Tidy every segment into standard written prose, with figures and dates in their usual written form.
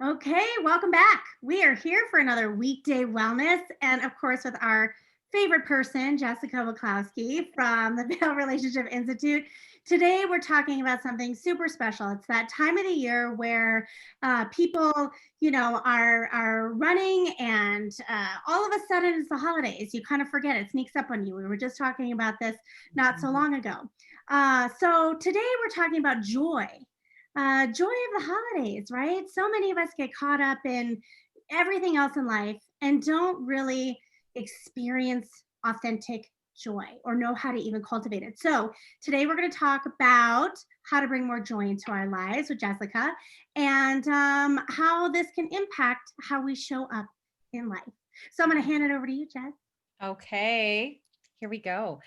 Okay, welcome back. We are here for another weekday wellness, and of course, with our favorite person, Jessica Wachowski from the Vail Relationship Institute. Today, we're talking about something super special. It's that time of the year where people, are running, and all of a sudden, it's the holidays. You kind of forget it sneaks up on you. We were just talking about this not so long ago. So today, we're talking about joy. Joy of the holidays, right? So many of us get caught up in everything else in life and don't really experience authentic joy or know how to even cultivate it. So, today we're going to talk about how to bring more joy into our lives with Jessica and how this can impact how we show up in life. So, I'm going to hand it over to you, Jess. Okay, here we go.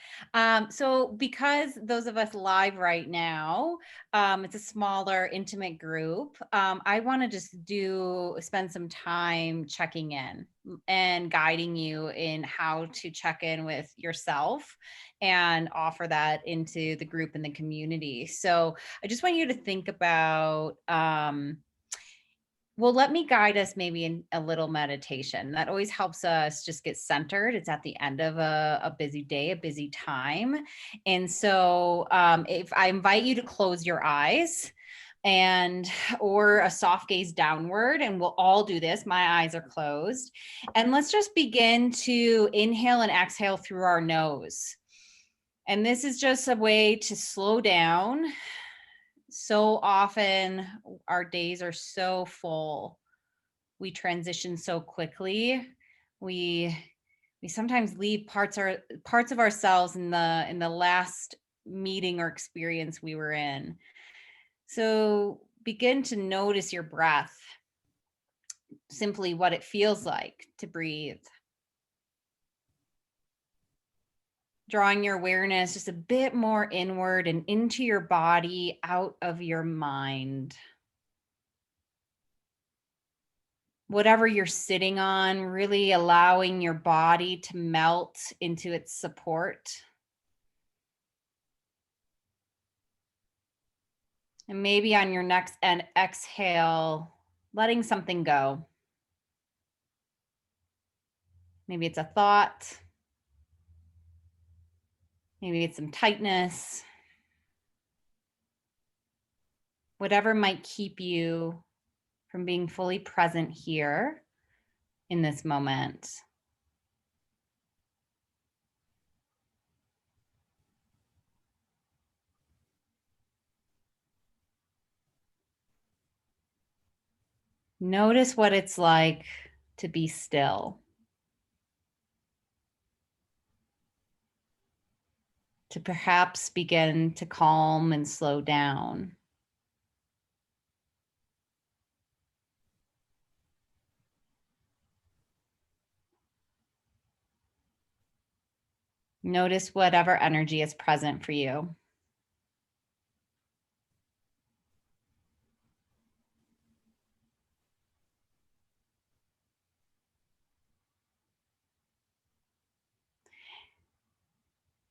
So because those of us live right now, it's a smaller, intimate group. I want to just spend some time checking in and guiding you in how to check in with yourself and offer that into the group and the community. So I just want you to think about, well, let me guide us maybe in a little meditation. That always helps us just get centered. It's at the end of a busy day, a busy time. And so if I invite you to close your eyes or a soft gaze downward, and we'll all do this. My eyes are closed. And let's just begin to inhale and exhale through our nose. And this is just a way to slow down. So often our days are so full. We transition so quickly. We sometimes leave parts of ourselves in the last meeting or experience we were in. So begin to notice your breath, simply what it feels like to breathe. Drawing your awareness just a bit more inward and into your body, out of your mind. Whatever you're sitting on, really allowing your body to melt into its support. And maybe on your next exhale, letting something go. Maybe it's a thought. Maybe it's some tightness. Whatever might keep you from being fully present here in this moment. Notice what it's like to be still. To perhaps begin to calm and slow down. Notice whatever energy is present for you.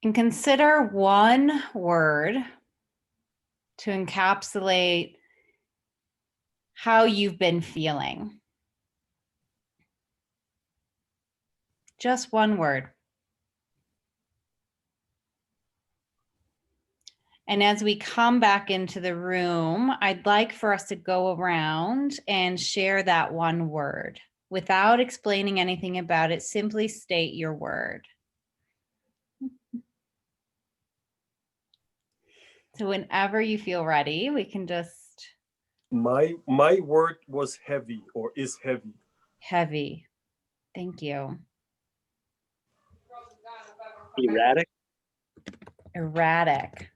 And consider one word to encapsulate how you've been feeling. Just one word. And as we come back into the room, I'd like for us to go around and share that one word. Without explaining anything about it, simply state your word. So whenever you feel ready, we can just... My word was heavy, or is heavy. Heavy. Thank you. Erratic. Erratic.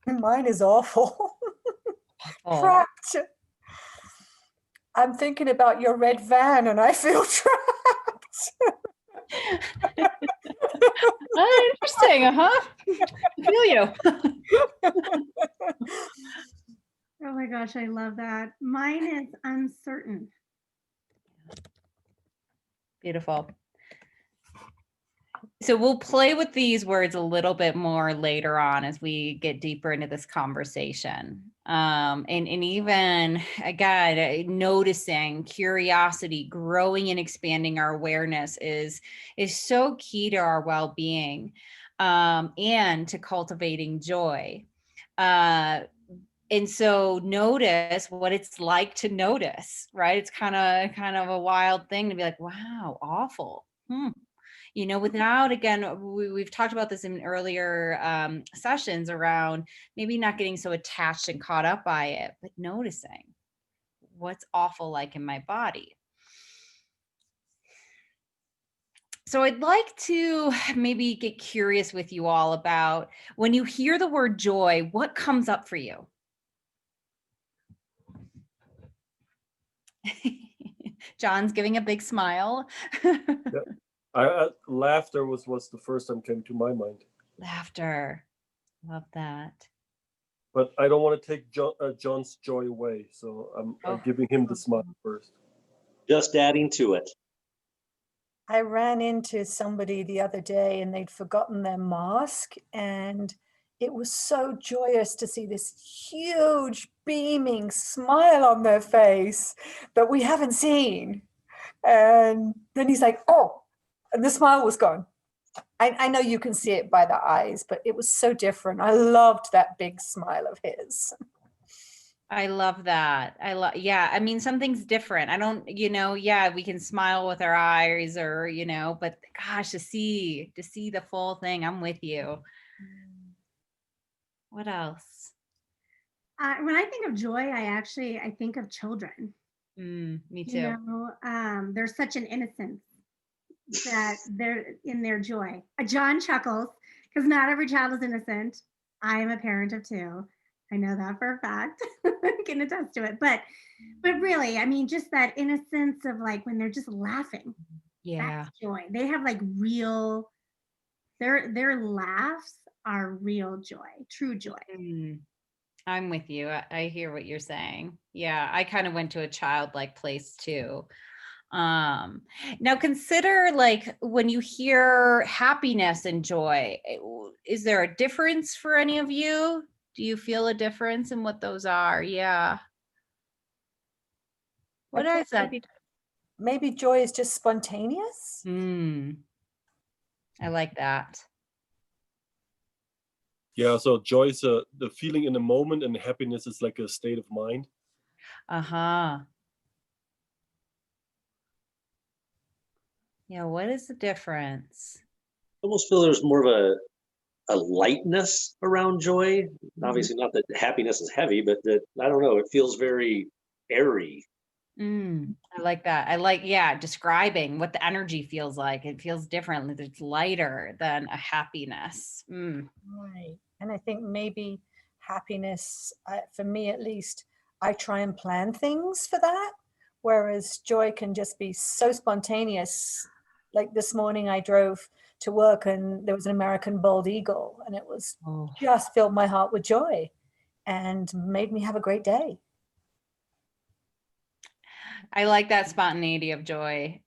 Mine is awful. Oh. Trapped. I'm thinking about your red van and I feel trapped. Oh, interesting, I feel you. Oh my gosh, I love that. Mine is uncertain. Beautiful. So we'll play with these words a little bit more later on as we get deeper into this conversation. And even again, noticing curiosity, growing and expanding our awareness is so key to our well-being, and to cultivating joy. And so notice what it's like to notice, right? It's kind of a wild thing to be like, wow, awful. Without, again, we've talked about this in earlier sessions around maybe not getting so attached and caught up by it, but noticing what's awful like in my body. So I'd like to maybe get curious with you all about when you hear the word joy, what comes up for you? John's giving a big smile. Laughter was the first time came to my mind. Laughter. Love that. But I don't want to take John's joy away, so I'm giving him the smile first. Just adding to it. I ran into somebody the other day and they'd forgotten their mask, and it was so joyous to see this huge beaming smile on their face that we haven't seen. And then he's like, oh, and the smile was gone. I know you can see it by the eyes, but it was so different. I loved that big smile of his. I love that. Yeah. I mean, something's different. I don't, yeah, we can smile with our eyes or, but gosh, to see the full thing. I'm with you. What else? When I think of joy, I think of children. Me too. There's such an innocence that they're in their joy. John chuckles because not every child is innocent. I am a parent of two. I know that for a fact. I can attest to it. But really, I mean, just that innocence of like when they're just laughing. Yeah. That's joy. They have like real, their laughs are real joy, true joy. I'm with you. I hear what you're saying. Yeah, I kind of went to a childlike place too. Now consider, like, when you hear happiness and joy, is there a difference for any of you? Do you feel a difference in what those are? Yeah. What is that? Maybe joy is just spontaneous. I like that. Yeah, so joy is the feeling in the moment, and happiness is like a state of mind. Yeah, what is the difference? I almost feel there's more of a lightness around joy. Obviously not that happiness is heavy, but that, I don't know, it feels very airy. I like that. Describing what the energy feels like. It feels different. It's lighter than a happiness. Right. And I think maybe happiness, for me at least, I try and plan things for that. Whereas joy can just be so spontaneous. Like this morning I drove to work and there was an American bald eagle, and it was just filled my heart with joy and made me have a great day. I like that spontaneity of joy.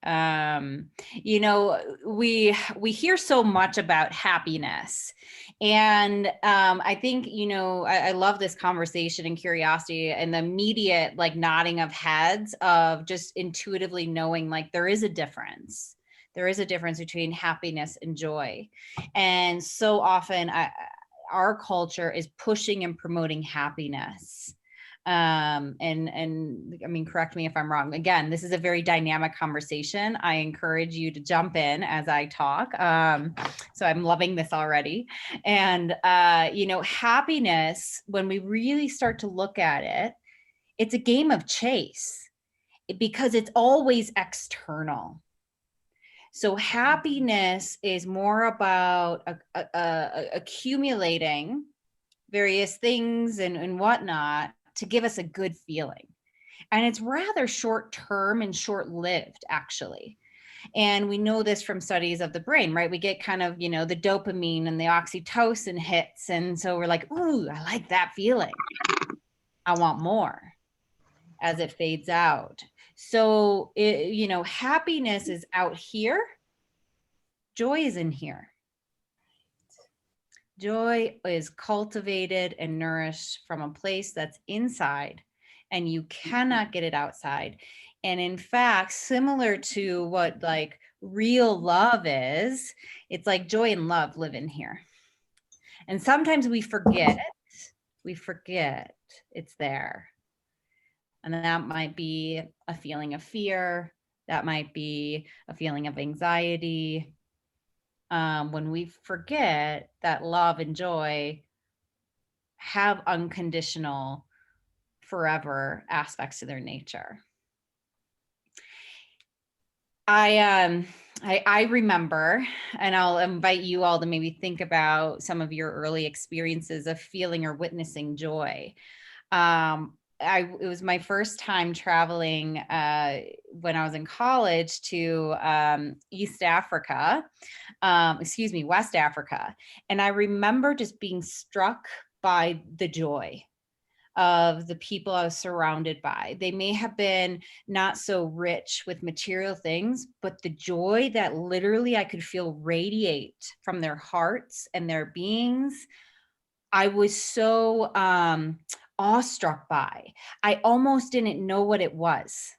We hear so much about happiness, and I think, I love this conversation and curiosity and the immediate like nodding of heads of just intuitively knowing like there is a difference. There is a difference between happiness and joy. And so often our culture is pushing and promoting happiness. And I mean, correct me if I'm wrong. Again, this is a very dynamic conversation. I encourage you to jump in as I talk. So I'm loving this already. And, happiness, when we really start to look at it, it's a game of chase because it's always external. So happiness is more about accumulating various things and whatnot to give us a good feeling. And it's rather short-term and short-lived, actually. And we know this from studies of the brain, right? We get kind of, the dopamine and the oxytocin hits. And so we're like, ooh, I like that feeling. I want more as it fades out. So, happiness is out here. Joy is in here. Joy is cultivated and nourished from a place that's inside, and you cannot get it outside. And in fact, similar to what like real love is, it's like joy and love live in here. And sometimes we forget it's there. And that might be a feeling of fear. That might be a feeling of anxiety. When we forget that love and joy have unconditional, forever aspects to their nature. I remember, and I'll invite you all to maybe think about some of your early experiences of feeling or witnessing joy. It was my first time traveling when I was in college to West Africa. And I remember just being struck by the joy of the people I was surrounded by. They may have been not so rich with material things, but the joy that literally I could feel radiate from their hearts and their beings, I was so awestruck by. I almost didn't know what it was.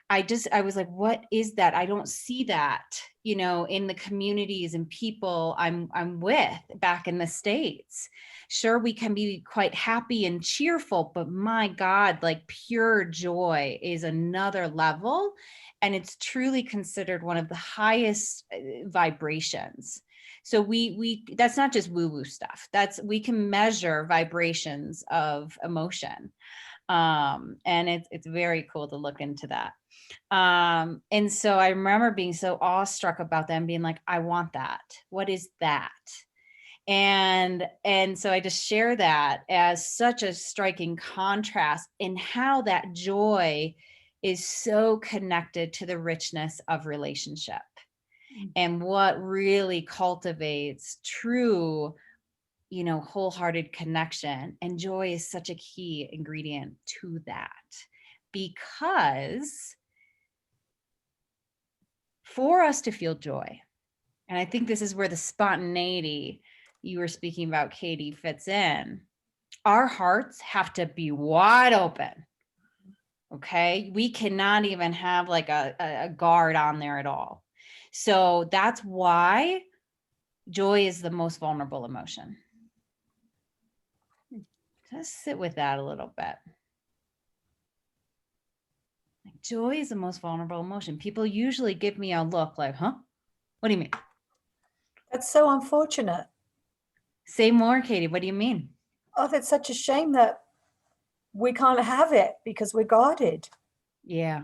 I was like, what is that? I don't see that, in the communities and people I'm with back in the States. Sure, we can be quite happy and cheerful, but my God, like pure joy is another level. And it's truly considered one of the highest vibrations. So we that's not just woo-woo stuff. We can measure vibrations of emotion. And it's very cool to look into that. And so I remember being so awestruck about them, being like, I want that. What is that? And so I just share that as such a striking contrast in how that joy is so connected to the richness of relationship and what really cultivates true, wholehearted connection. And joy is such a key ingredient to that, because for us to feel joy, and I think this is where the spontaneity you were speaking about, Katie, fits in. Our hearts have to be wide open. Okay. We cannot even have like a guard on there at all. So that's why joy is the most vulnerable emotion. Just sit with that a little bit. Joy is the most vulnerable emotion. People usually give me a look like, huh? What do you mean? That's so unfortunate. Say more, Katie. What do you mean? Oh, that's such a shame that we can't have it because we're guarded. Yeah.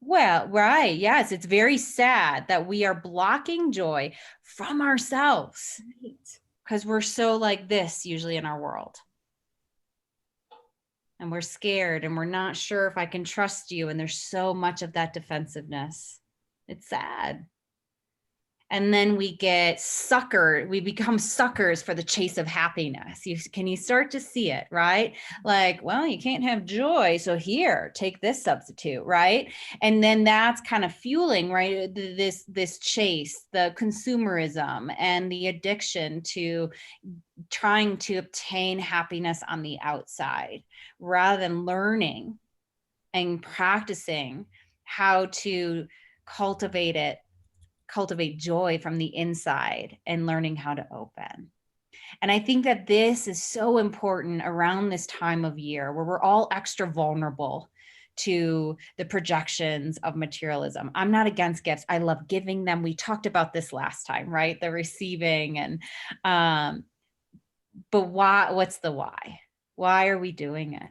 Well, right. Yes. It's very sad that we are blocking joy from ourselves because we're so like this usually in our world. And we're scared and we're not sure if I can trust you. And there's so much of that defensiveness. It's sad. And then we become suckers for the chase of happiness. Can you start to see it, right? Like, well, you can't have joy, so here, take this substitute, right? And then that's kind of fueling, right, this chase, the consumerism and the addiction to trying to obtain happiness on the outside, rather than learning and practicing how to cultivate joy from the inside and learning how to open. And I think that this is so important around this time of year where we're all extra vulnerable to the projections of materialism. I'm not against gifts. I love giving them. We talked about this last time, right? The receiving and, but why, what's the why? Why are we doing it?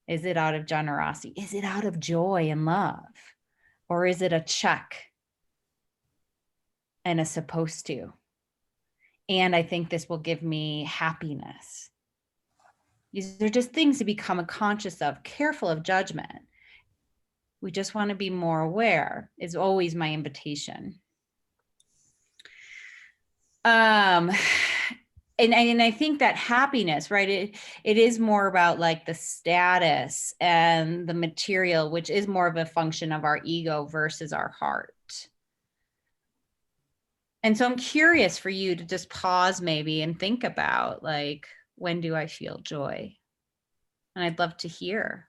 Is it out of generosity? Is it out of joy and love? Or is it a check and a supposed to? And I think this will give me happiness. These are just things to become conscious of, careful of judgment. We just want to be more aware is always my invitation. And I think that happiness, right? It is more about like the status and the material, which is more of a function of our ego versus our heart. And so I'm curious for you to just pause maybe and think about, like, when do I feel joy? And I'd love to hear.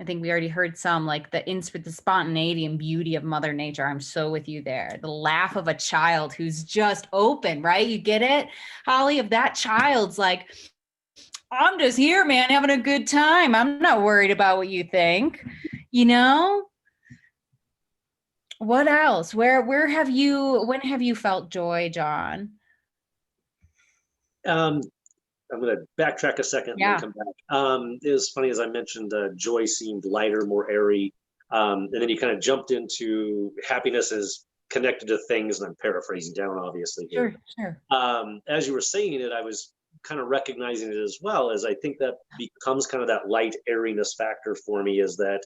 I think we already heard some, like the spontaneity and beauty of Mother Nature. I'm so with you there. The laugh of a child who's just open, right? You get it, Holly? If that child's like, I'm just here, man, having a good time. I'm not worried about what you think, you know? What else? When have you felt joy, John? I'm going to backtrack a second and then come back. It was funny, as I mentioned, joy seemed lighter, more airy. And then you kind of jumped into happiness is connected to things, and I'm paraphrasing down, obviously, here. Sure. As you were saying it, I was kind of recognizing it as well, as I think that becomes kind of that light airiness factor for me, is that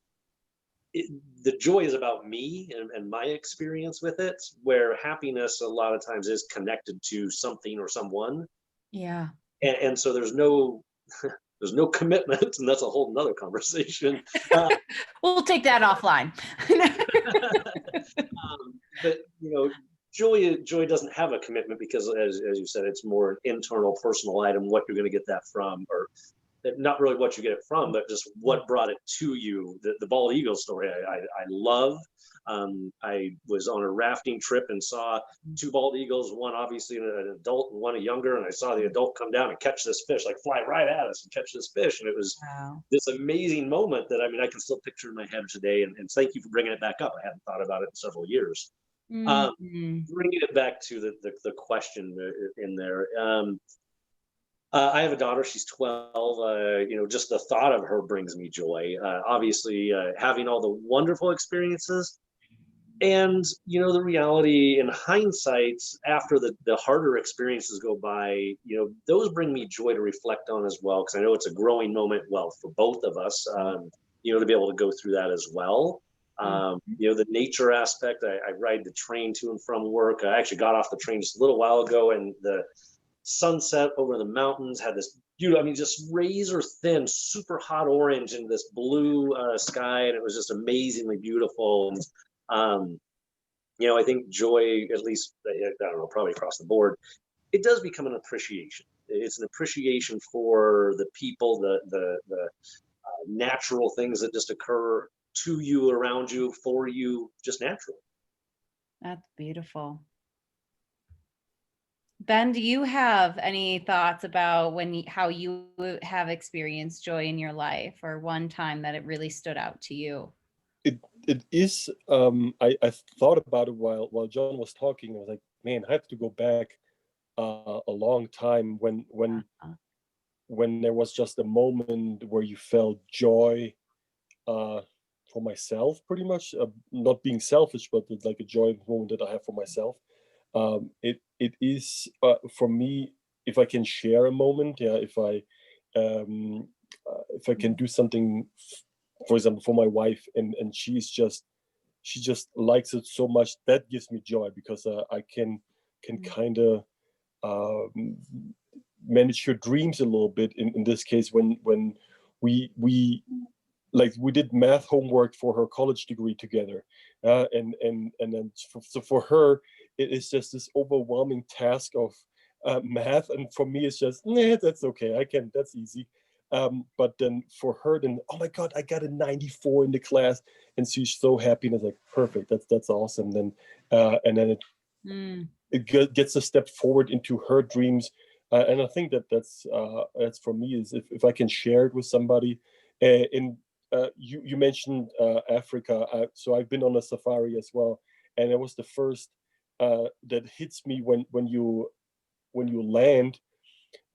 the joy is about me and my experience with it, where happiness a lot of times is connected to something or someone. Yeah. And so there's no commitment, and that's a whole nother conversation. We'll take that offline. But joy doesn't have a commitment, because as you said, it's more an internal, personal item, what you're going to get that from, or not really what you get it from, but just what brought it to you. The bald eagle story I love. I was on a rafting trip and saw two bald eagles, one obviously an adult and one a younger, and I saw the adult come down and catch this fish, like fly right at us and catch this fish. And it was this amazing moment that, I mean, I can still picture in my head today. And thank you for bringing it back up. I hadn't thought about it in several years. Bringing it back to the question in there. I have a daughter, she's 12. Just the thought of her brings me joy. Obviously, having all the wonderful experiences, and the reality in hindsight, after the harder experiences go by, those bring me joy to reflect on as well, because I know it's a growing moment, well, for both of us, to be able to go through that as well. The nature aspect, I ride the train to and from work. I actually got off the train just a little while ago, and the sunset over the mountains had this beautiful, I mean, just razor thin, super hot orange in this blue sky, and it was just amazingly beautiful. And I think joy, at least, I don't know, probably across the board, it does become an appreciation. It's an appreciation for the people, the natural things that just occur to you, around you, for you, just naturally. That's beautiful. Ben, do you have any thoughts about how you have experienced joy in your life, or one time that it really stood out to you? It is. I thought about it while John was talking. I was like, man, I have to go back a long time when there was just a moment where you felt joy for myself, pretty much, not being selfish, but it's like a joy moment that I have for myself. It is for me, if I can share a moment, if I can do something, for example, for my wife, and she just likes it so much, that gives me joy, because I can kind of manage her dreams a little bit. In this case, when we did math homework for her college degree together, and then so for her it is just this overwhelming task of math, and for me it's just, nah, that's okay, that's easy. But then for her, then, oh my God, I got a 94 in the class, and she's so happy, and it's like, perfect, that's awesome. Then and then it gets a step forward into her dreams, and I think that's for me, is if I can share it with somebody. You mentioned Africa, so I've been on a safari as well, and it was the first that hits me when you land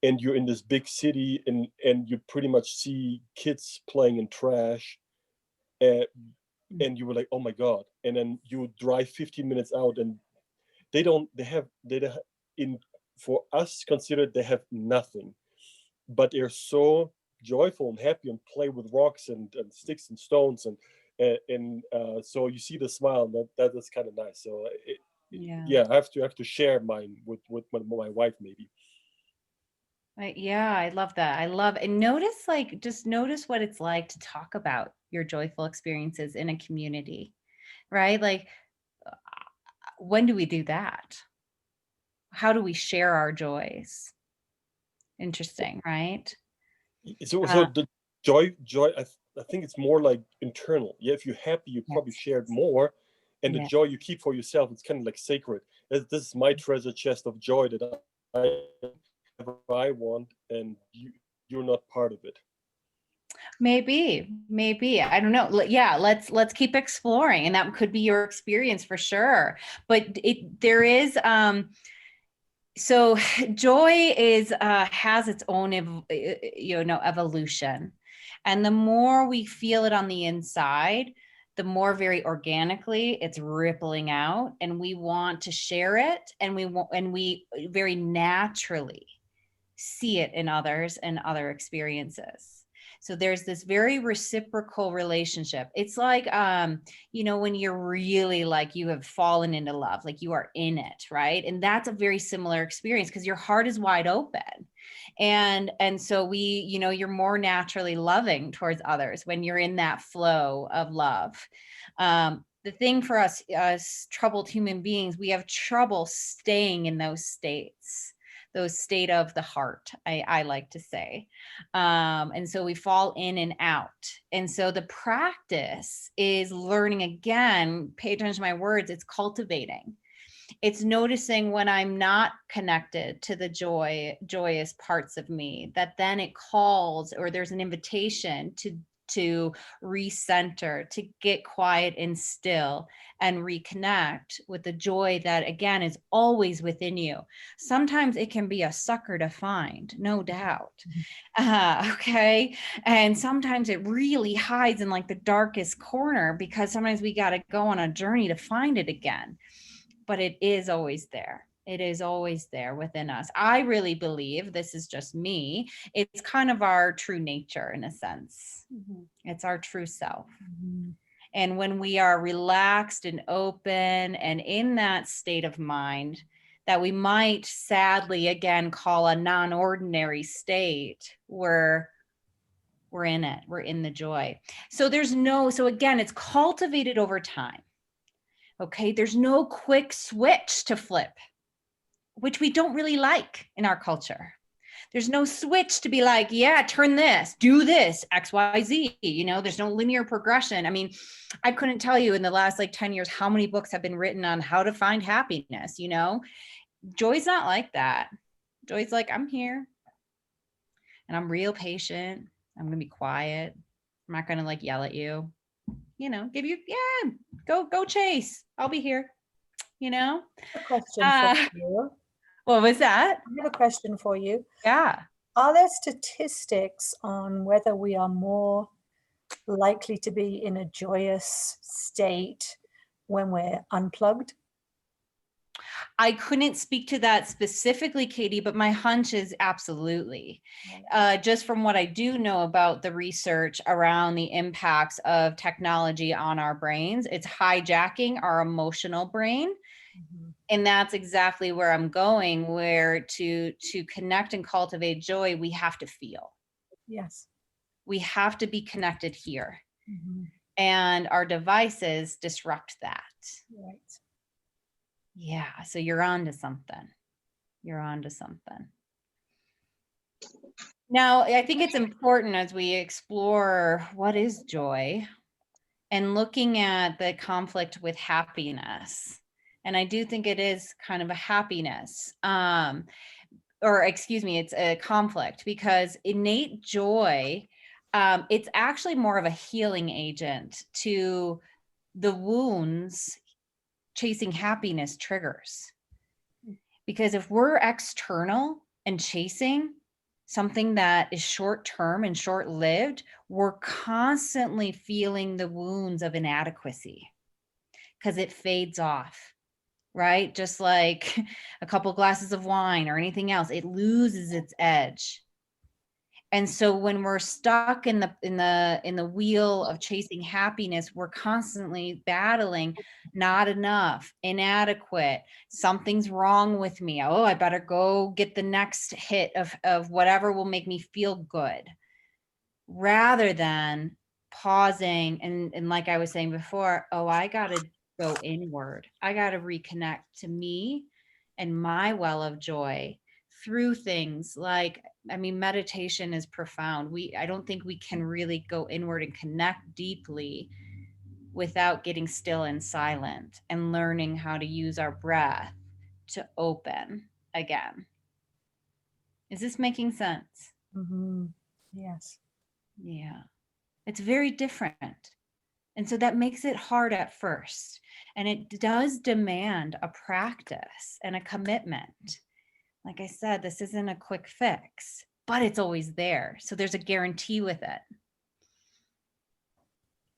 and you're in this big city, and you pretty much see kids playing in trash, and you were like, oh my God. And then you drive 15 minutes out, and they have in, for us considered, they have nothing, but they're so joyful and happy and play with rocks and sticks and stones, and so you see the smile, that is kind of nice. So I have to share mine with my wife, maybe. Yeah, I love that. And notice what it's like to talk about your joyful experiences in a community, right? Like, when do we do that? How do we share our joys? Interesting, right? So Uh, the joy, I think it's more like internal. Yeah, if you're happy, you probably yes. shared more, and the Yeah. joy you keep for yourself, it's kind of like sacred. This is my treasure chest of joy that I want, and you're not part of it. Maybe I don't know. Yeah, let's keep exploring, and that could be your experience for sure. But there is so joy is has its own evolution, and the more we feel it on the inside, the more very organically it's rippling out, and we want to share it, and we very naturally see it in others and other experiences. So there's this very reciprocal relationship. It's like, when you're really like, you have fallen into love, like you are in it, right? And that's a very similar experience because your heart is wide open. And so you're more naturally loving towards others when you're in that flow of love. The thing for us troubled human beings, we have trouble staying in those state of the heart, I like to say. And so we fall in and out. And so the practice is learning again, pay attention to my words, it's cultivating. It's noticing when I'm not connected to the joyous parts of me, that then it calls, or there's an invitation to recenter, to get quiet and still and reconnect with the joy that again is always within you. Sometimes it can be a sucker to find, no doubt. Okay. And sometimes it really hides in like the darkest corner because sometimes we got to go on a journey to find it again. But it is always there. It is always there within us. I really believe, this is just me, it's kind of our true nature in a sense. Mhm. It's our true self. Mhm. And when we are relaxed and open and in that state of mind that we might sadly again call a non-ordinary state, we're in it. We're in the joy. So again, it's cultivated over time. Okay, there's no quick switch to flip, which we don't really like in our culture. There's no switch to be like, yeah, turn this, do this, X, Y, Z. There's no linear progression. I mean, I couldn't tell you in the last 10 years how many books have been written on how to find happiness. Joy's not like that. Joy's like, I'm here and I'm real patient. I'm going to be quiet. I'm not going to yell at you, give you, yeah, go chase. I'll be here. A question for you. What was that? I have a question for you. Yeah. Are there statistics on whether we are more likely to be in a joyous state when we're unplugged? I couldn't speak to that specifically, Katie, but my hunch is absolutely. Just from what I do know about the research around the impacts of technology on our brains, it's hijacking our emotional brain. Mhm. And that's exactly where I'm going, where to connect and cultivate joy, we have to feel. Yes. We have to be connected here. Mhm. And our devices disrupt that. Right. Yeah, so you're on to something. You're on to something. Now, I think it's important as we explore what is joy and looking at the conflict with happiness. And I do think it is kind of a happiness, or excuse me, it's a conflict, because innate joy, it's actually more of a healing agent to the wounds chasing happiness triggers. Because if we're external and chasing something that is short term and short lived, we're constantly feeling the wounds of inadequacy because it fades off, right? Just like a couple glasses of wine or anything else, it loses its edge. And so when we're stuck in the wheel of chasing happiness, we're constantly battling not enough, inadequate, something's wrong with me. Oh, I better go get the next hit of whatever will make me feel good. Rather than pausing and like I was saying before, oh, I gotta go inward. I got to reconnect to me and my well of joy through things like, I mean, meditation is profound. I don't think we can really go inward and connect deeply without getting still and silent and learning how to use our breath to open again. Is this making sense? Yes. Yeah. It's very different. And so that makes it hard at first. And it does demand a practice and a commitment. Like I said, this isn't a quick fix, but it's always there. So there's a guarantee with it.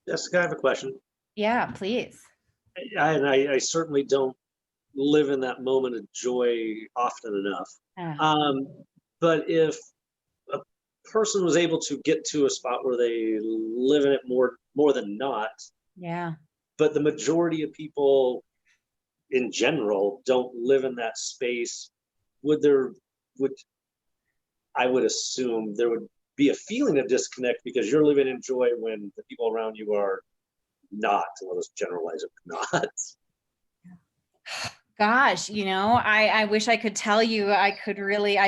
Jessica, I have a question. Yeah, please. I certainly don't live in that moment of joy often enough. But if a person was able to get to a spot where they live in it more than not, yeah, but the majority of people in general don't live in that space, I would assume there would be a feeling of disconnect because you're living in joy when the people around you are not. Well, let's generalize it, not. Gosh, I wish I could tell you I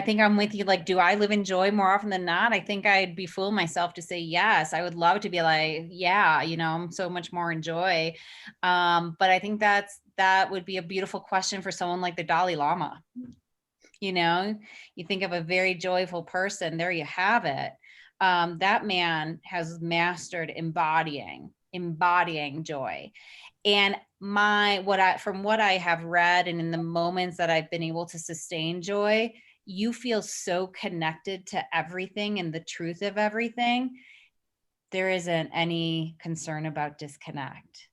think I'm with you. Like, do I live in joy more often than not? I think I'd be fooling myself to say yes. I would love to be like, yeah, I'm so much more in joy. But I think that would be a beautiful question for someone like the Dalai Lama. You think of a very joyful person, there you have it. That man has mastered embodying joy. And from what I have read and in the moments that I've been able to sustain joy, you feel so connected to everything and the truth of everything. There isn't any concern about disconnect.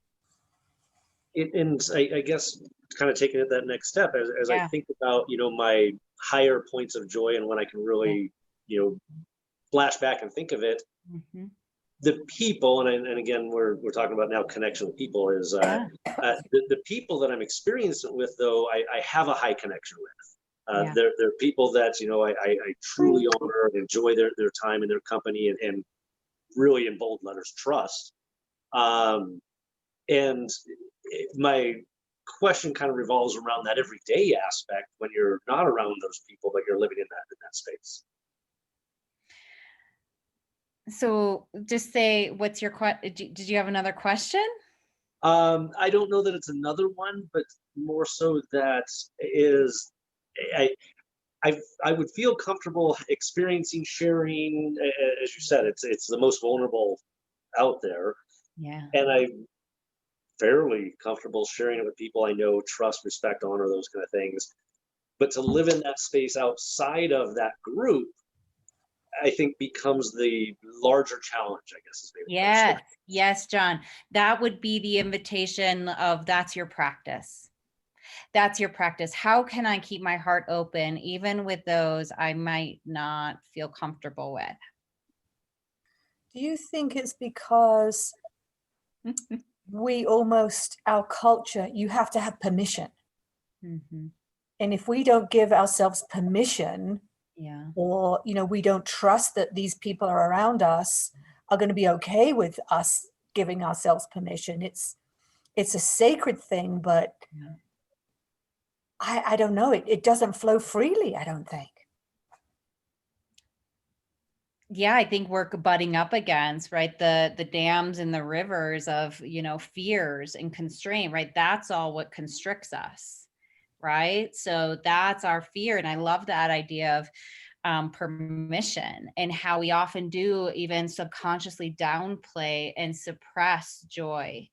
And I guess kind of taking it that next step as Yeah. I think about, my higher points of joy and when I can really, flash back and think of it. Mm-hmm. The people, and again, we're talking about now connection with people, is the people that I'm experiencing with, though, I have a high connection with. They're people that, I truly honor and enjoy their time and their company and really, in bold letters, trust. And my question kind of revolves around that everyday aspect when you're not around those people, but you're living in that space. So just say, what's your question? Did you have another question? I don't know that it's another one, but more so that is, I would feel comfortable experiencing, sharing, as you said, it's the most vulnerable out there. Yeah. And I'm fairly comfortable sharing it with people I know, trust, respect, honor, those kind of things. But to live in that space outside of that group, I think becomes the larger challenge, I guess is maybe. Yes, John. That would be the invitation of that's your practice. That's your practice. How can I keep my heart open, even with those I might not feel comfortable with? Do you think it's because our culture, you have to have permission? Mm-hmm. And if we don't give ourselves permission, or, we don't trust that these people are around us are going to be okay with us giving ourselves permission. It's a sacred thing, but I don't know. It doesn't flow freely, I don't think. Yeah, I think we're butting up against, right, the dams and the rivers of, fears and constraint, right? That's all what constricts us, right? So that's our fear. And I love that idea of permission, and how we often do even subconsciously downplay and suppress joy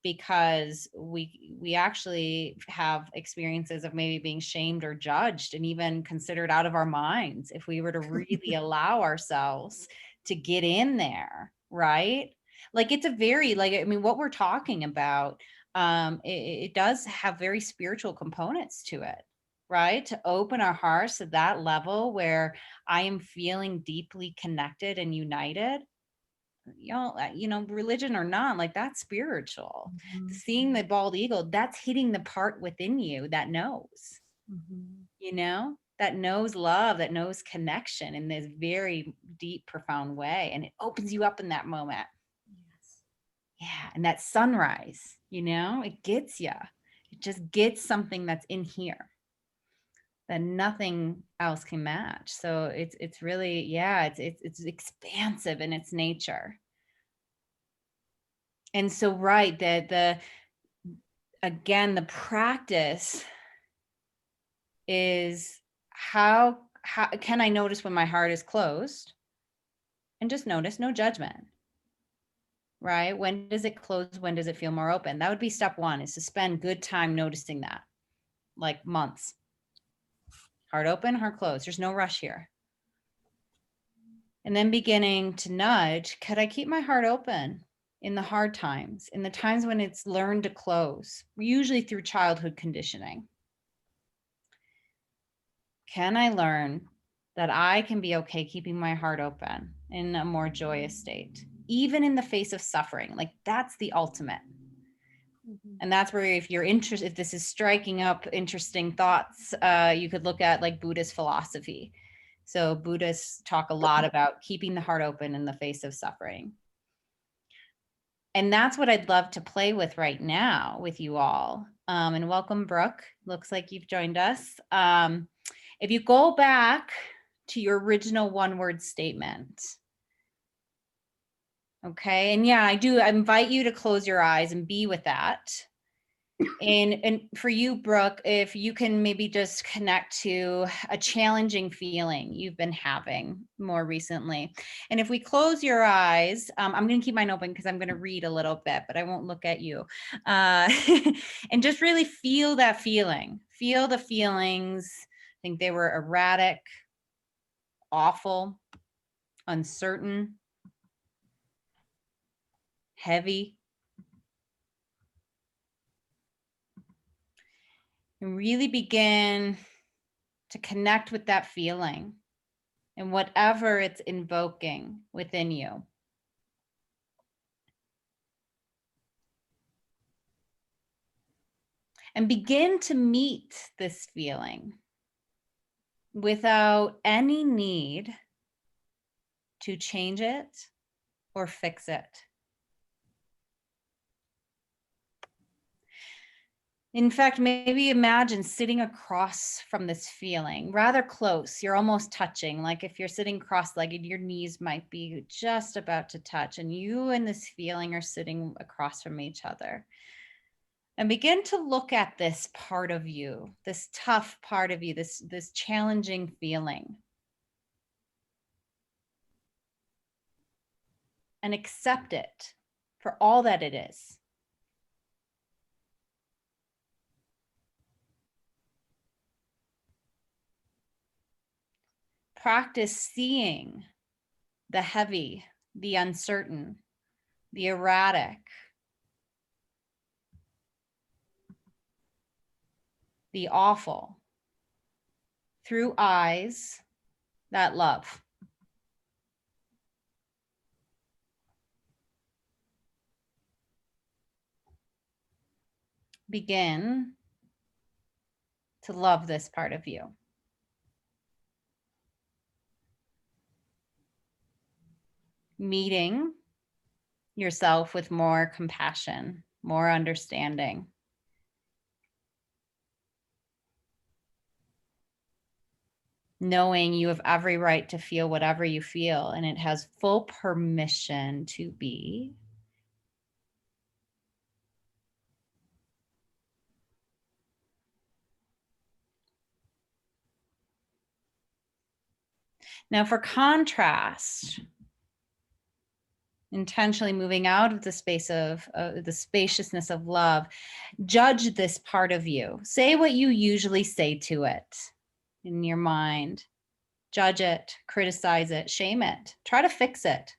because we actually have experiences of maybe being shamed or judged and even considered out of our minds if we were to really allow ourselves to get in there, right? Like, it's a very, what we're talking about, it does have very spiritual components to it, right? To open our hearts to that level where I am feeling deeply connected and united. Religion or not, like, that's spiritual. Mm-hmm. Seeing the bald eagle, that's hitting the part within you that knows, that knows love, that knows connection in this very deep, profound way. And it opens you up in that moment. Yes. Yeah. And that sunrise, it gets you. It just gets something that's in here that nothing else can match. So it's really, yeah, it's expansive in its nature. And so, right, that again, the practice is how can I notice when my heart is closed? And just notice, no judgment, right? When does it close? When does it feel more open? That would be step one, is to spend good time noticing that, like months. Heart open, heart closed. There's no rush here. And then beginning to nudge, could I keep my heart open in the hard times, in the times when it's learned to close, usually through childhood conditioning? Can I learn that I can be okay keeping my heart open in a more joyous state, even in the face of suffering? Like, that's the ultimate. And that's where, if you're interested, if this is striking up interesting thoughts, you could look at like Buddhist philosophy. So Buddhists talk a lot about keeping the heart open in the face of suffering. And that's what I'd love to play with right now with you all. And welcome, Brooke. Looks like you've joined us. If you go back to your original one-word statement, okay, and yeah, I invite you to close your eyes and be with that. And for you, Brooke, if you can maybe just connect to a challenging feeling you've been having more recently. And if we close your eyes, I'm going to keep mine open because I'm going to read a little bit, but I won't look at you. And just really feel that feeling. Feel the feelings. I think they were erratic, awful, uncertain, heavy. And really begin to connect with that feeling and whatever it's invoking within you. And begin to meet this feeling without any need to change it or fix it. In fact, maybe imagine sitting across from this feeling, rather close. You're almost touching. Like if you're sitting cross-legged, your knees might be just about to touch, and you and this feeling are sitting across from each other. And begin to look at this part of you, this tough part of you, this challenging feeling. And accept it for all that it is. Practice seeing the heavy, the uncertain, the erratic, the awful through eyes that love. Begin to love this part of you. Meeting yourself with more compassion, more understanding. Knowing you have every right to feel whatever you feel, and it has full permission to be. Now, for contrast, intentionally moving out of the space of the spaciousness of love, judge this part of you. Say what you usually say to it in your mind. Judge it, criticize it, shame it, try to fix it.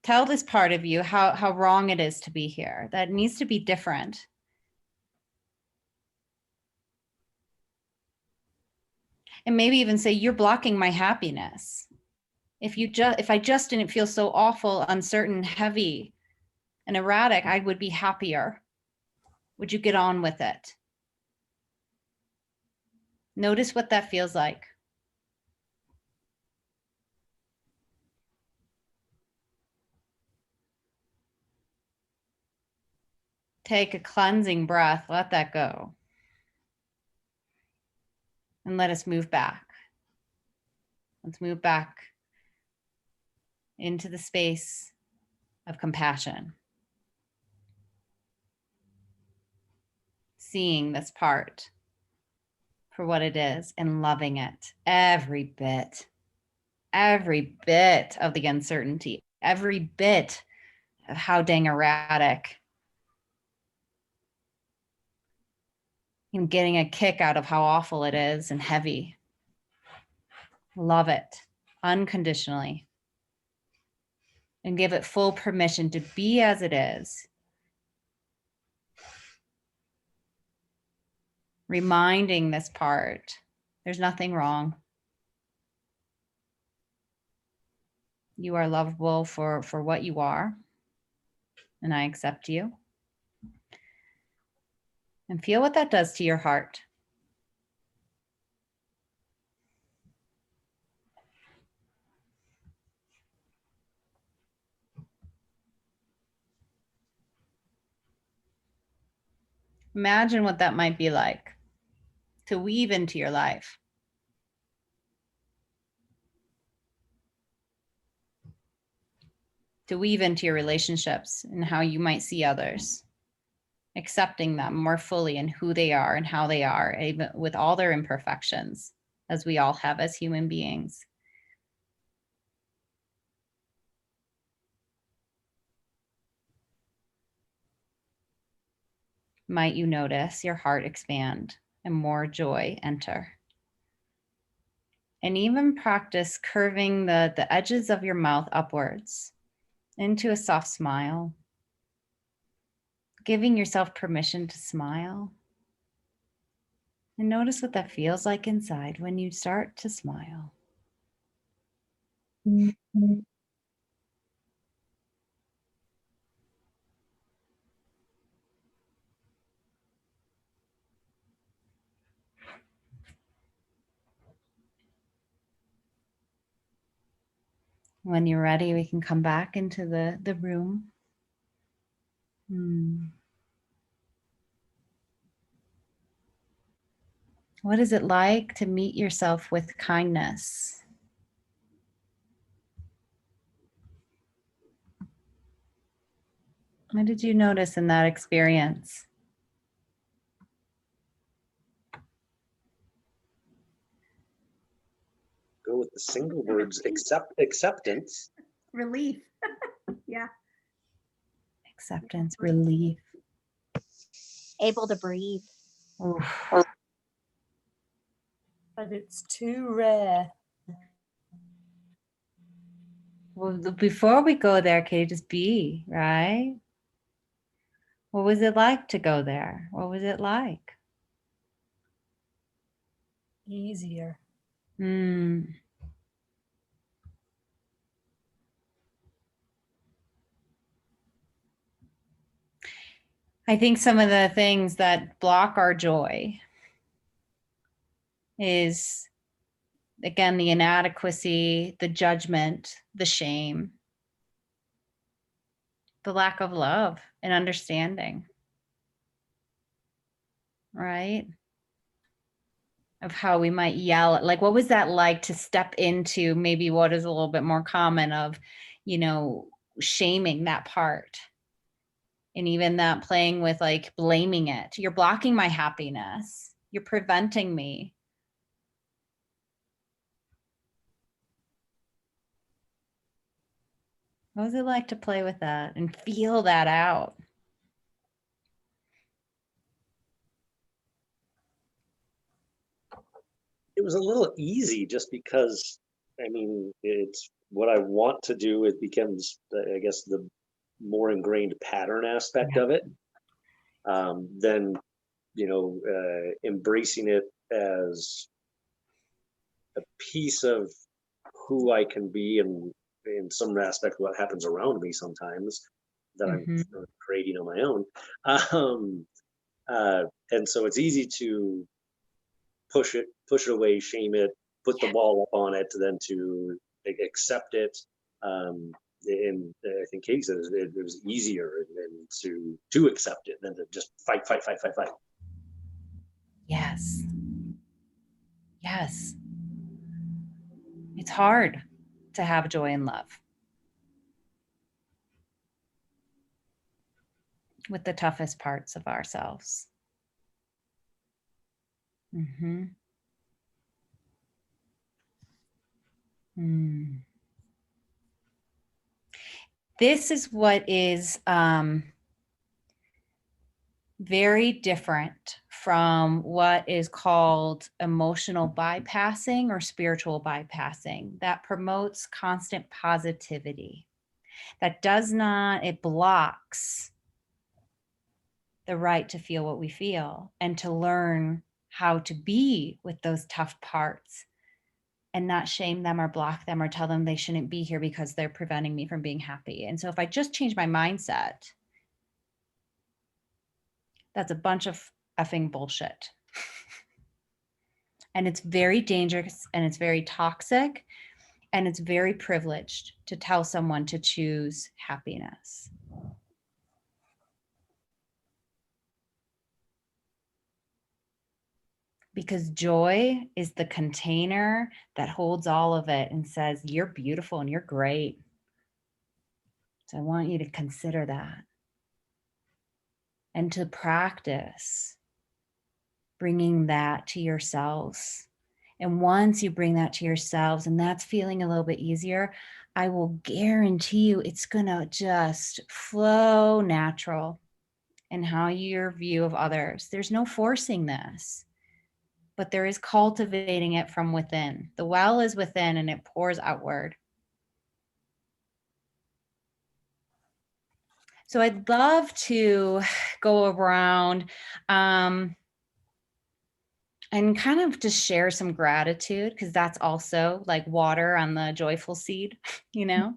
Tell this part of you how wrong it is to be here, that it needs to be different. And maybe even say, you're blocking my happiness. If I just didn't feel so awful, uncertain, heavy, and erratic, I would be happier. Would you get on with it? Notice what that feels like. Take a cleansing breath, let that go. And let us move back. Let's move back into the space of compassion. Seeing this part for what it is and loving it every bit of the uncertainty, every bit of how dang erratic. And getting a kick out of how awful it is and heavy. Love it unconditionally. And give it full permission to be as it is. Reminding this part, there's nothing wrong. You are lovable for what you are. And I accept you. And feel what that does to your heart. Imagine what that might be like to weave into your life. To weave into your relationships and how you might see others. Accepting them more fully in who they are and how they are, even with all their imperfections, as we all have as human beings. Might you notice your heart expand and more joy enter? And even practice curving the edges of your mouth upwards into a soft smile. Giving yourself permission to smile. And notice what that feels like inside when you start to smile. Mm-hmm. When you're ready, we can come back into the room. What is it like to meet yourself with kindness? What did you notice in that experience? Go with the single words, acceptance. Relief. Yeah. Acceptance, relief. Able to breathe. Oof. But it's too rare. Well, before we go there, can you just be, right? What was it like to go there? What was it like? Easier. I think some of the things that block our joy is, again, the inadequacy, the judgment, the shame, the lack of love and understanding, right? Of how we might yell, like, what was that like to step into maybe what is a little bit more common of, shaming that part. And even that playing with like blaming it. You're blocking my happiness. You're preventing me. What was it like to play with that and feel that out? It was a little easy just because, it's what I want to do. It becomes, I guess, the more ingrained pattern aspect of it. Then, embracing it as a piece of who I can be, and in some aspect what happens around me sometimes that I'm creating on my own. And so it's easy to push it away, shame it, put the ball up on it, then to accept it. and I think Katie said it was easier and to accept it than to just fight. Yes. Yes. It's hard to have joy and love with the toughest parts of ourselves. Mm-hmm. This is what is very different from what is called emotional bypassing or spiritual bypassing that promotes constant positivity. That does not, it blocks the right to feel what we feel and to learn how to be with those tough parts and not shame them or block them or tell them they shouldn't be here because they're preventing me from being happy. And so if I just change my mindset, that's a bunch of effing bullshit. And it's very dangerous and it's very toxic and it's very privileged to tell someone to choose happiness. Because joy is the container that holds all of it and says, you're beautiful and you're great. So I want you to consider that and to practice bringing that to yourselves. And once you bring that to yourselves and that's feeling a little bit easier, I will guarantee you it's going to just flow natural in how your view of others. There's no forcing this. But there is cultivating it from within. The well is within and it pours outward. So I'd love to go around and kind of just share some gratitude, because that's also like water on the joyful seed, you know,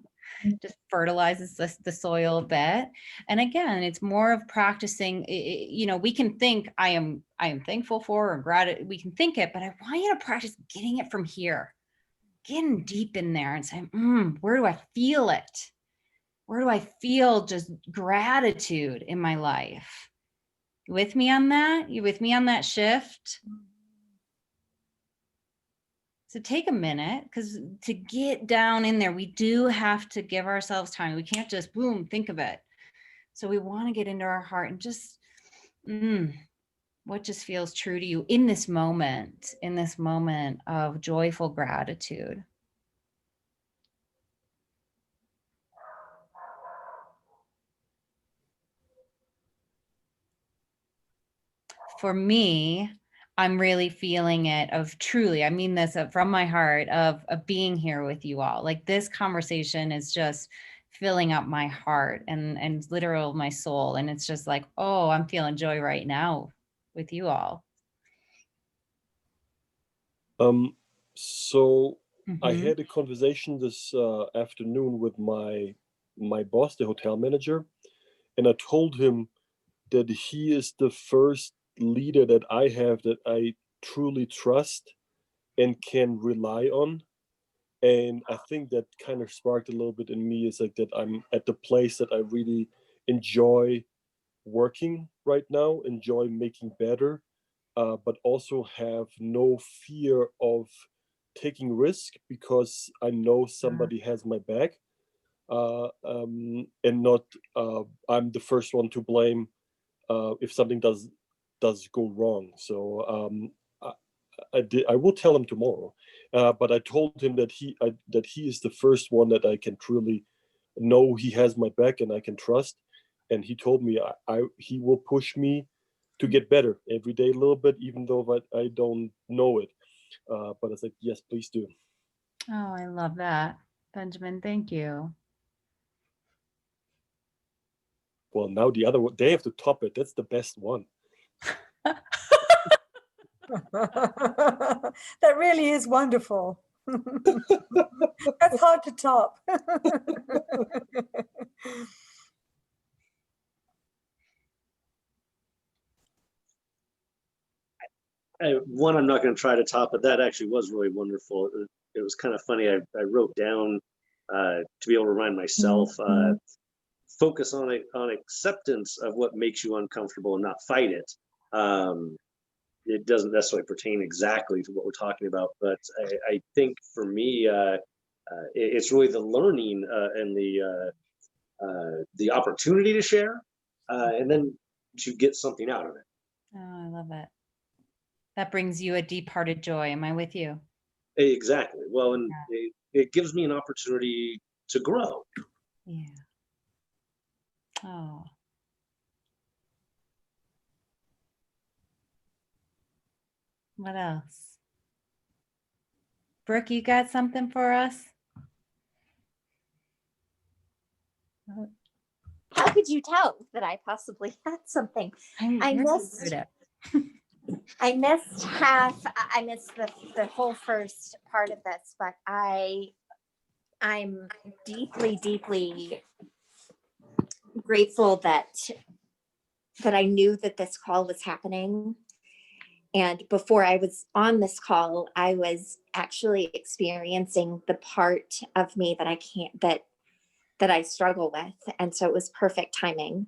just fertilizes the soil a bit. And again, it's more of practicing, you know, we can think I am thankful for or gratitude. We can think it, but I want you to practice getting it from here, getting deep in there and saying, where do I feel it? Where do I feel just gratitude in my life? You with me on that? You with me on that shift? So take a minute, because to get down in there, we do have to give ourselves time. We can't just boom, think of it. So we want to get into our heart and just, what just feels true to you in this moment of joyful gratitude. For me, I'm really feeling it of truly, I mean this from my heart of being here with you all. Like this conversation is just filling up my heart and literal my soul. And it's just like, oh, I'm feeling joy right now with you all. So I had a conversation this afternoon with my boss, the hotel manager, and I told him that he is the first leader that I have that I truly trust and can rely on. And I think that kind of sparked a little bit in me, is like that I'm at the place that I really enjoy working right now, enjoy making better, but also have no fear of taking risk because I know somebody has my back, and not I'm the first one to blame if something does go wrong. So I will tell him tomorrow, but I told him that he is the first one that I can truly know he has my back and I can trust. And he told me he will push me to get better every day a little bit, even though I don't know it. But I said, yes, please do. Oh, I love that, Benjamin. Thank you. Well, now the other one, they have to top it. That's the best one. That really is wonderful. That's hard to top. One, I'm not going to try to top it. That actually was really wonderful. It was kind of funny. I wrote down to be able to remind myself, focus on acceptance of what makes you uncomfortable and not fight it. It doesn't necessarily pertain exactly to what we're talking about, but I think for me, it's really the learning and the opportunity to share, and then to get something out of it. Oh, I love it. That brings you a deep-hearted joy. Am I with you? Exactly. Well, and it gives me an opportunity to grow. Yeah. Oh. What else? Brooke, you got something for us? How could you tell that I possibly had something? I missed I missed the whole first part of this, but I'm deeply, deeply grateful that I knew that this call was happening. And before I was on this call, I was actually experiencing the part of me that I can't, that I struggle with. And so it was perfect timing.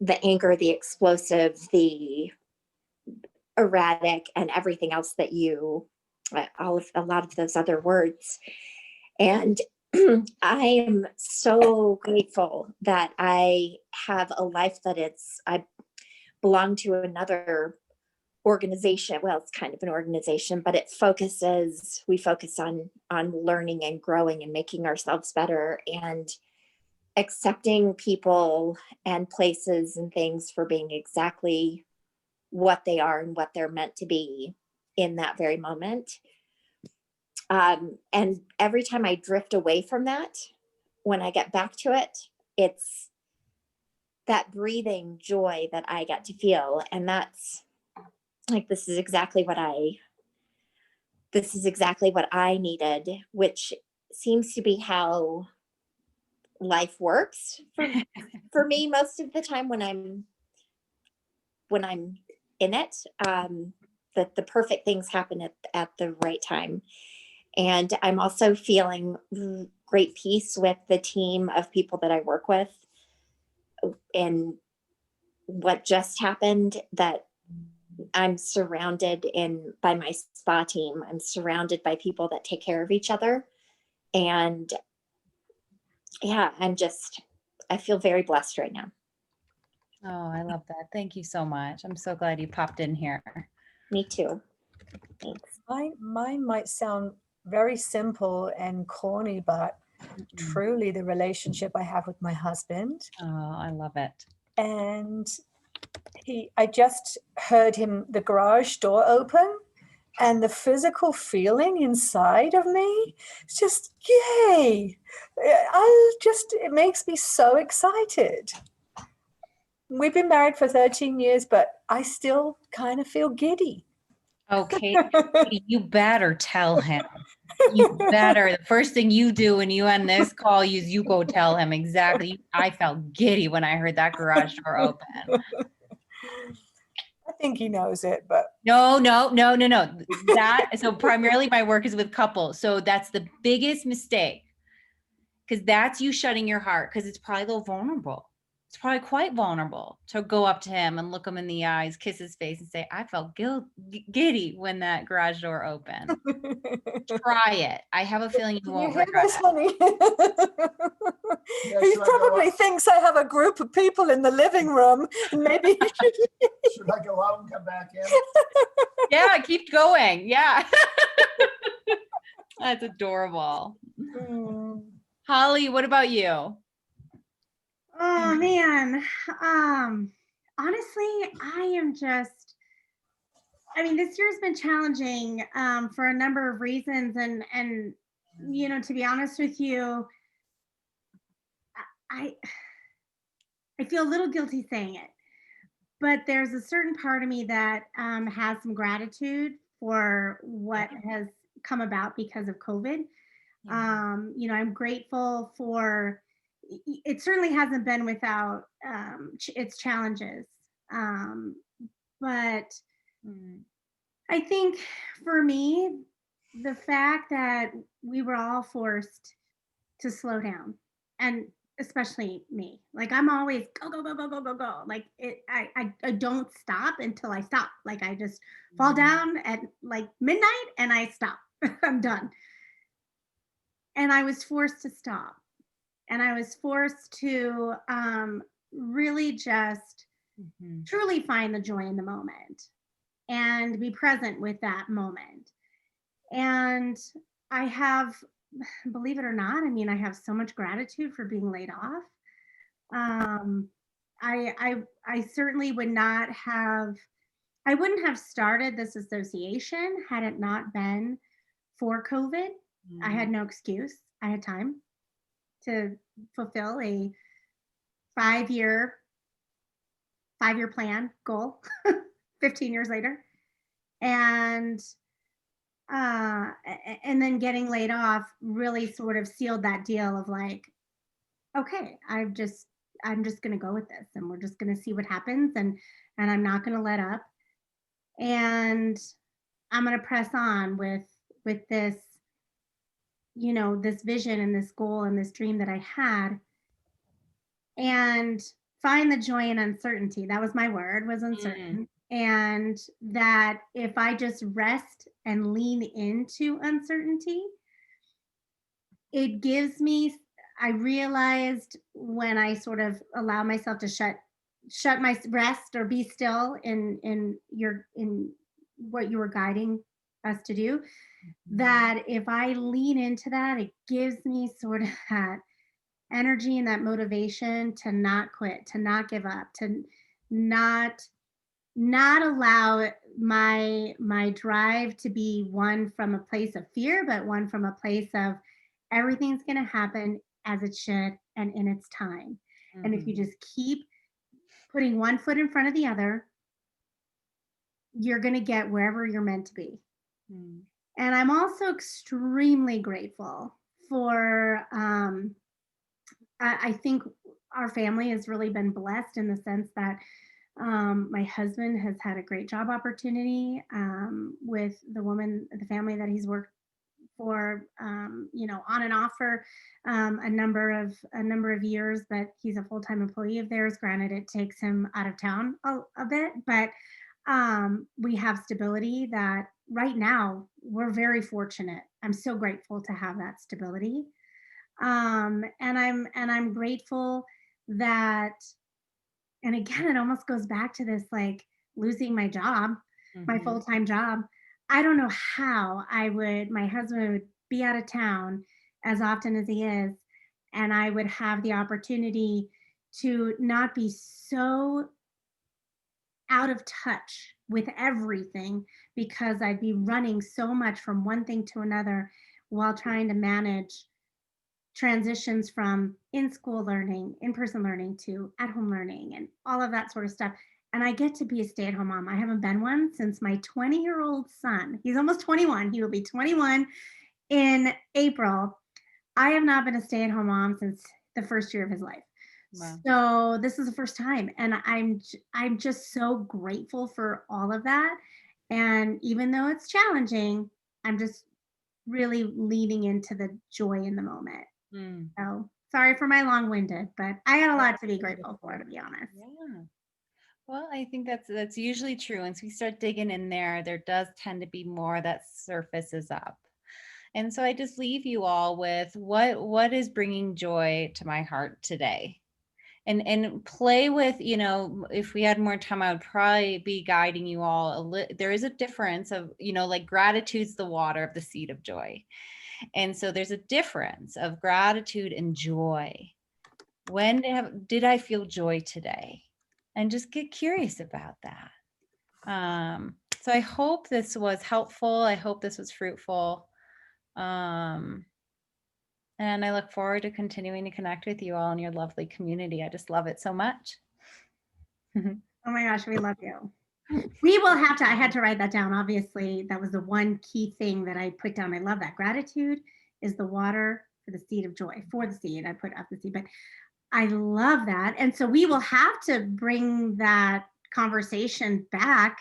The anger, the explosive, the erratic, and everything else that a lot of those other words. And I am so grateful that I have a life I belong to another organization. Well, it's kind of an organization, but we focus on learning and growing and making ourselves better and accepting people and places and things for being exactly what they are and what they're meant to be in that very moment. And every time I drift away from that, when I get back to it, it's that breathing joy that I get to feel. And that's like, this is exactly what I needed, which seems to be how life works for me most of the time when I'm in it. That the perfect things happen at the right time. And I'm also feeling great peace with the team of people that I work with. And what just happened, that I'm surrounded by my spa team. I'm surrounded by people that take care of each other. And yeah, I feel very blessed right now. Oh, I love that. Thank you so much. I'm so glad you popped in here. Me too. Thanks. Mine might sound very simple and corny, but truly the relationship I have with my husband. Oh, I love it. And I just heard the garage door open, and the physical feeling inside of me, it's just, yay. It makes me so excited. We've been married for 13 years, but I still kind of feel giddy. Okay, you better tell him. You better. The first thing you do when you end this call is you go tell him exactly. I felt giddy when I heard that garage door open. I think he knows it, but No. So primarily my work is with couples. So that's the biggest mistake, because that's you shutting your heart, because it's probably a little vulnerable. It's probably quite vulnerable to go up to him and look him in the eyes, kiss his face and say, I felt giddy when that garage door opened. Try it. I have a feeling you won't regret it. Honey? He probably thinks I have a group of people in the living room. Maybe should I go out and come back in? Yeah, keep going. Yeah. That's adorable. Holly, what about you? Oh man. Honestly, this year's been challenging for a number of reasons, and to be honest with you, I feel a little guilty saying it, but there's a certain part of me that has some gratitude for what has come about because of COVID. I'm grateful for, it certainly hasn't been without its challenges. But I think for me, the fact that we were all forced to slow down, and especially me. Like I'm always go go go go go go go. Like I don't stop until I stop. Like I just fall down at like midnight and I stop. I'm done. And I was forced to stop. And I was forced to really just truly find the joy in the moment and be present with that moment. And I have, believe it or not, I mean, I have so much gratitude for being laid off. Um, I certainly would not have, I wouldn't have started this association had it not been for COVID. I had no excuse. I had time to fulfill a 5 year 5 year plan goal 15 years later. And and then getting laid off really sort of sealed that deal of like, okay, I'm just going to go with this and we're just going to see what happens, and I'm not going to let up, and I'm going to press on with this, you know, this vision and this goal and this dream that I had, and find the joy in uncertainty. That was my word, was uncertain. And that if I just rest and lean into uncertainty, it gives me, I realized when I sort of allow myself to shut my rest or be still in what you were guiding us to do, that if I lean into that, it gives me sort of that energy and that motivation to not quit, to not give up, to not allow my drive to be one from a place of fear, but one from a place of everything's going to happen as it should and in its time. And if you just keep putting one foot in front of the other, you're going to get wherever you're meant to be. And I'm also extremely grateful for I think our family has really been blessed in the sense that my husband has had a great job opportunity with the family that he's worked for, you know, on and off for a number of years. But he's a full-time employee of theirs. Granted, it takes him out of town a bit, but we have stability that right now we're very fortunate. I'm so grateful to have that stability. And I'm grateful that, and again, it almost goes back to this like losing my job, my full-time job. I don't know how my husband would be out of town as often as he is, and I would have the opportunity to not be so out of touch with everything because I'd be running so much from one thing to another while trying to manage transitions from in-school learning, in-person learning to at-home learning and all of that sort of stuff. And I get to be a stay-at-home mom. I haven't been one since my 20-year-old son. He's almost 21. He will be 21 in April. I have not been a stay-at-home mom since the first year of his life. Wow. So this is the first time, and I'm just so grateful for all of that. And even though it's challenging, I'm just really leaning into the joy in the moment. So sorry for my long-winded, but I got a lot to be grateful for, to be honest. Yeah. Well, I think that's usually true. Once we start digging in there does tend to be more that surfaces up. And so I just leave you all with what is bringing joy to my heart today. And play with, you know, if we had more time, I would probably be guiding you all. There is a difference of, you know, like gratitude's the water of the seed of joy. And so there's a difference of gratitude and joy. When did I feel joy today? And just get curious about that. So I hope this was helpful. I hope this was fruitful. And I look forward to continuing to connect with you all in your lovely community. I just love it so much. Oh my gosh, we love you. We will have to, I had to write that down. Obviously, that was the one key thing that I put down. I love that. Gratitude is the water for the seed of joy. For the seed, I put up the seed, but I love that. And so we will have to bring that conversation back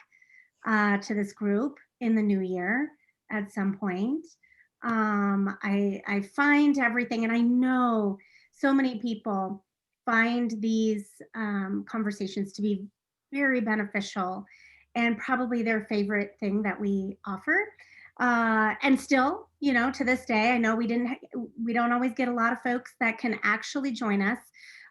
to this group in the new year. at some point. I find everything, and I know so many people find these conversations to be very beneficial and probably their favorite thing that we offer. And still, you know, to this day, I know we don't always get a lot of folks that can actually join us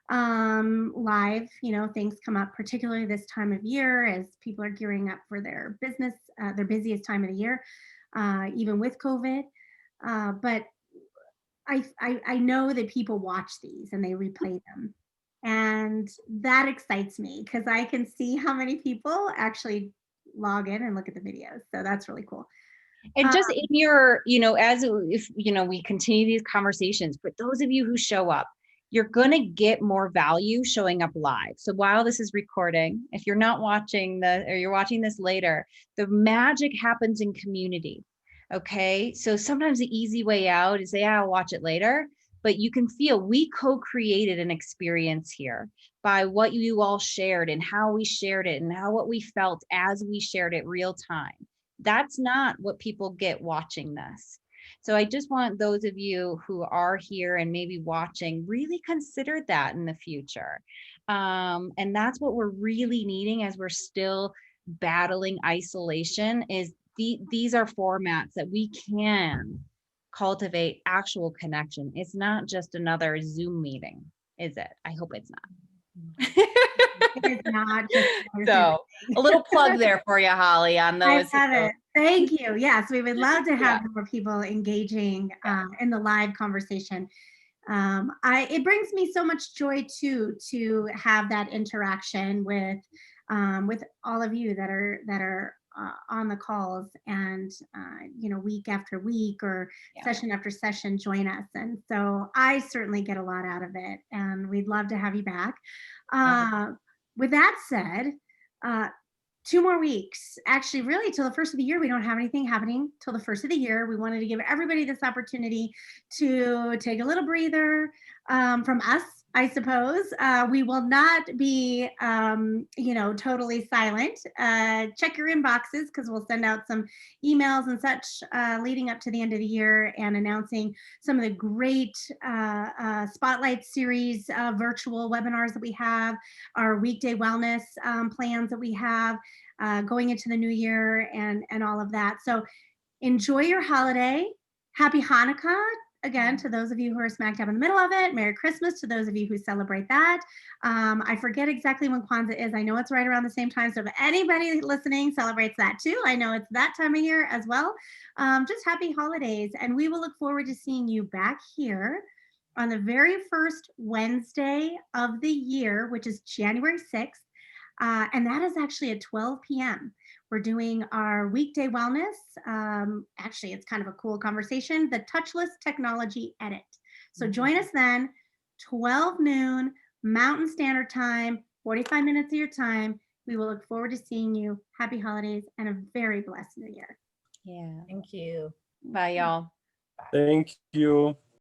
live. You know, things come up, particularly this time of year as people are gearing up for their business, their busiest time of the year, even with COVID. But I know that people watch these and they replay them. And that excites me because I can see how many people actually log in and look at the videos. So that's really cool. And just in your, you know, as if, you know, we continue these conversations, for those of you who show up, you're going to get more value showing up live. So while this is recording, if you're not watching or you're watching this later, the magic happens in community. Okay. So sometimes the easy way out is say, yeah, I'll watch it later. But you can feel we co-created an experience here by what you all shared and how we shared it and what we felt as we shared it real time. That's not what people get watching this. So I just want those of you who are here and maybe watching, really consider that in the future. And that's what we're really needing as we're still battling isolation is these are formats that we can cultivate actual connection. It's not just another Zoom meeting, is it? I hope it's not. It is not just so a little plug there for you, Holly, on those. I love it. Thank you. Yes, we would love to have more people engaging in the live conversation. It brings me so much joy too to have that interaction with all of you that are on the calls and you know, week after week or session after session join us. And so I certainly get a lot out of it, and we'd love to have you back. With that said, 2 more weeks, actually, really till the first of the year. We don't have anything happening till the first of the year. We wanted to give everybody this opportunity to take a little breather from us, I suppose. We will not be, you know, totally silent. Check your inboxes because we'll send out some emails and such leading up to the end of the year and announcing some of the great Spotlight series virtual webinars that we have, our weekday wellness plans that we have going into the new year and all of that. So enjoy your holiday. Happy Hanukkah. Again, to those of you who are smack dab in the middle of it, Merry Christmas to those of you who celebrate that. I forget exactly when Kwanzaa is. I know it's right around the same time. So if anybody listening celebrates that too, I know it's that time of year as well. Just happy holidays. And we will look forward to seeing you back here on the very first Wednesday of the year, which is January 6th. And that is actually at 12 p.m. We're doing our weekday wellness. Actually, it's kind of a cool conversation, the touchless technology edit. So join us then, 12 noon, Mountain Standard Time, 45 minutes of your time. We will look forward to seeing you. Happy holidays and a very blessed new year. Yeah. Thank you. Bye, y'all. Thank you.